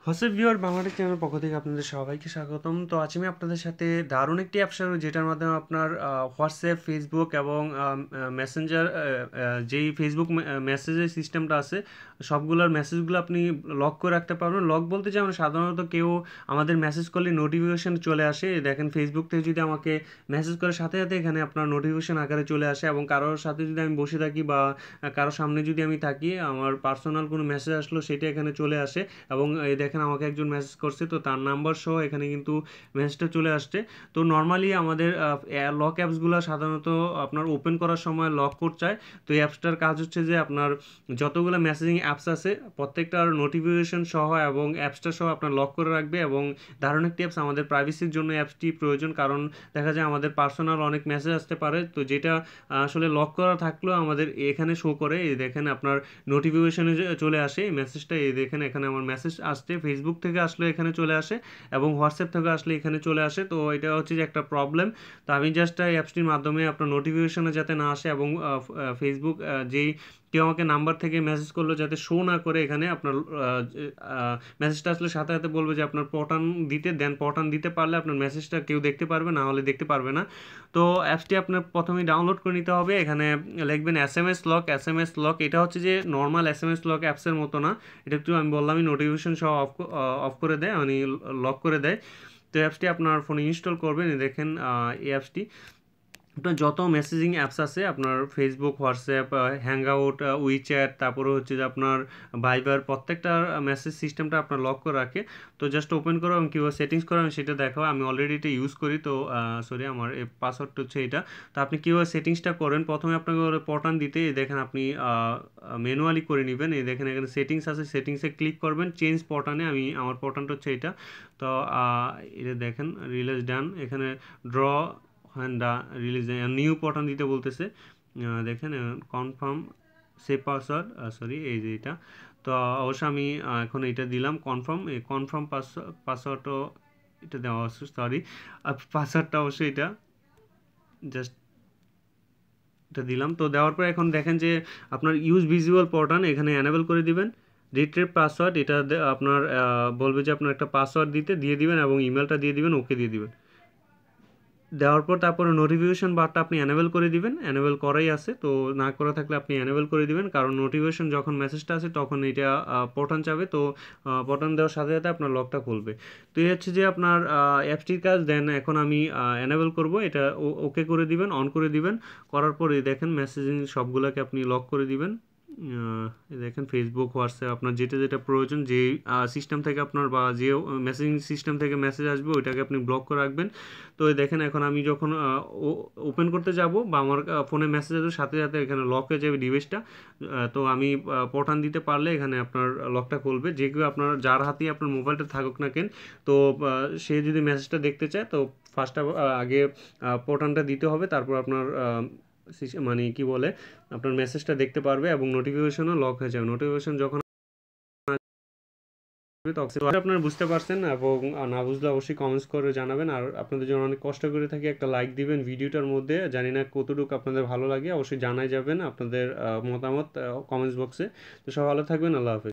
WhatsApp viewer Bangladesh channel পক্ষ থেকে আপনাদের সবাইকে স্বাগতম। তো আজ আমি আপনাদের সাথে দারুণ একটি অ্যাপ শেয়ার করব, যেটার মাধ্যমে আপনার হোয়াটসঅ্যাপ, ফেসবুক এবং মেসেঞ্জার, যেই ফেসবুক মেসেজের সিস্টেমটা আছে সবগুলোর মেসেজগুলো আপনি লক করে রাখতে পারবেন। লক বলতে যেমন সাধারণত কেউ আমাদের মেসেজ করলে নোটিফিকেশান চলে আসে। দেখেন ফেসবুক থেকে যদি আমাকে মেসেজ করার সাথে সাথে এখানে আপনার নোটিফিকেশান আকারে চলে আসে, এবং কারোর সাথে যদি আমি বসে থাকি বা কারোর সামনে যদি আমি থাকি, আমার পার্সোনাল কোনো মেসেজ আসলো সেটা এখানে চলে আসে। এবং এই দেখেন আমাকে একজন মেসেজ করছে, তো তার নাম্বার সহ এখানে কিন্তু মেসেজটা চলে আসছে। তো নর্মালি আমাদের লক অ্যাপসগুলো সাধারণত আপনার ওপেন করার সময় লক কোড চায়। তো এই অ্যাপসটার কাজ হচ্ছে যে আপনার যতগুলো মেসেজিং অ্যাপস আছে প্রত্যেকটার নোটিফিকেশন সহ এবং অ্যাপসটা সহ আপনার লক করে রাখবে। এবং দারুণ একটি অ্যাপস, আমাদের প্রাইভেসির জন্য অ্যাপসটি প্রয়োজন, কারণ দেখা যায় আমাদের পার্সোনাল অনেক মেসেজ আসতে পারে, তো যেটা আসলে লক করা থাকলেও আমাদের এখানে শো করে। এই দেখেন আপনার নোটিফিকেশনে চলে আসে এই মেসেজটা। এই দেখেন এখানে আমার মেসেজ আসছে, ফেসবুক থেকে আসলে এখানে চলে আসে এবং হোয়াটসঅ্যাপ থেকে আসলে এখানে চলে আসে। তো এটা হচ্ছে যে একটা প্রবলেম। তো আমি জাস্ট এই অ্যাপসটির মাধ্যমে আপনার নোটিফিকেশনে যাতে না আসে, এবং ফেসবুক যেই কেউ আমাকে নাম্বার থেকে মেসেজ করলো যাতে শো না করে, এখানে আপনার মেসেজটা আসলে সাথে সাথে বলবে যে আপনার পটান দিতে দেন, পটান দিতে পারলে আপনার মেসেজটা কেউ দেখতে পারবে, না হলে দেখতে পারবে না। তো অ্যাপসটি আপনার প্রথমেই ডাউনলোড করে নিতে হবে। এখানে লিখবেন এসএমএস লক। এসএমএস লক এটা হচ্ছে যে নর্মাল এসএমএস লক অ্যাপসের মতো না, এটা একটু আমি বললামই নোটিফিকেশন সহ অফ করে দেয়, মানে লক করে দেয়। তো অ্যাপসটি আপনার ফোনে ইনস্টল করবেন। দেখেন এই অ্যাপসটি আপনার যত মেসেজিং অ্যাপস আছে, আপনার ফেসবুক, হোয়াটসঅ্যাপ, হ্যাংআউট, উইচ্যাট, তারপরে হচ্ছে যে আপনার ভাইবার, প্রত্যেকটা মেসেজ সিস্টেমটা আপনার লক করে রাখে। তো জাস্ট ওপেন করো এবং কীভাবে সেটিংস করো আমি সেটা দেখাও। আমি অলরেডি এটা ইউজ করি, তো সরি আমার এই পাসওয়ার্ডটা হচ্ছে এটা। তো আপনি কীভাবে সেটিংসটা করেন, প্রথমে আপনাকে পটান দিতে দেখেন আপনি ম্যানুয়ালি করে নেবেন। এই দেখেন এখানে সেটিংস আছে, সেটিংসে ক্লিক করবেন, চেঞ্জ পটানে। আমার পটানটা হচ্ছে এটা। তো এটা দেখেন রিলিজ ডান, এখানে ড্র হ্যান্ড রিলিজ নিউ পটান দিতে বলতেছে। দেখেন কনফার্ম সেভ পাসওয়ার্ড, সরি এই যে এটা। তো অবশ্যই আমি এখন এটা দিলাম কনফার্ম। এই কনফার্ম পাসওয়ার্ডও এটা দেওয়া আছে, সরি পাসওয়ার্ডটা অবশ্যই এটা জাস্ট এটা দিলাম। তো দেওয়ার পর এখন দেখেন যে আপনার ইউজ ভিজুয়াল পটান এখানে অ্যানেবল করে দিবেন। রিট্রিভ পাসওয়ার্ড এটা আপনার বলবে যে আপনার একটা পাসওয়ার্ড দিয়ে দিবেন এবং ইমেলটা দিয়ে দিবেন, ওকে দিয়ে দিবেন। দেওয়ার পর তারপরে নোটিফিকেশন বারটা আপনি অ্যানেবল করে দিবেন। অ্যানেবল করাই আছে, তো না করা থাকলে আপনি অ্যানেবল করে দিবেন, কারণ নোটিফিকেশন যখন মেসেজটা আসে তখন এটা পটান চাবে। তো পটান দেওয়ার সাথে সাথে আপনার লকটা খুলবে। তো এই হচ্ছে যে আপনার অ্যাপসটির কাজ। দেন এখন আমি অ্যানেবল করব, এটা ওকে করে দিবেন, অন করে দিবেন। করার পরে দেখেন মেসেজিং সবগুলোকে আপনি লক করে দিবেন। দেখেন ফেসবুক, হোয়াটসঅ্যাপ, আপনার যেটা যেটা প্রয়োজন, যে সিস্টেম থেকে আপনার বা যে মেসেজিং সিস্টেম থেকে মেসেজ আসবে ওইটাকে আপনি ব্লক করে রাখবেন। তো দেখেন এখন আমি যখন ওপেন করতে যাব বা আমার ফোনে মেসেজ আসবে সাথে সাথে এখানে লক হয়ে যাবে ডিভাইসটা। তো আমি পটান দিতে পারলে এখানে আপনার লকটা খুলবে। যে কেউ আপনার যার হাতেই আপনার মোবাইলটা থাকুক না কেন, তো সে যদি মেসেজটা দেখতে চায় তো ফার্স্ট আগে পটানটা দিতে হবে, তারপর আপনার মানে কি বলে আপনার মেসেজটা দেখতে পারবে এবং নোটিফিকেশনও লক হয়ে যাবে। নোটিফিকেশন যখন তখন আপনারা বুঝতে পারছেন, এবং না বুঝলে অবশ্যই কমেন্টস করে জানাবেন। আর আপনাদের জন্য অনেক কষ্ট করে থাকি, একটা লাইক দিবেন ভিডিওটার মধ্যে। জানি না কতটুকু আপনাদের ভালো লাগে, অবশ্যই জানাই যাবেন আপনাদের মতামত কমেন্টস বক্সে। তো সব ভালো থাকবেন, আল্লাহ হাফেজ।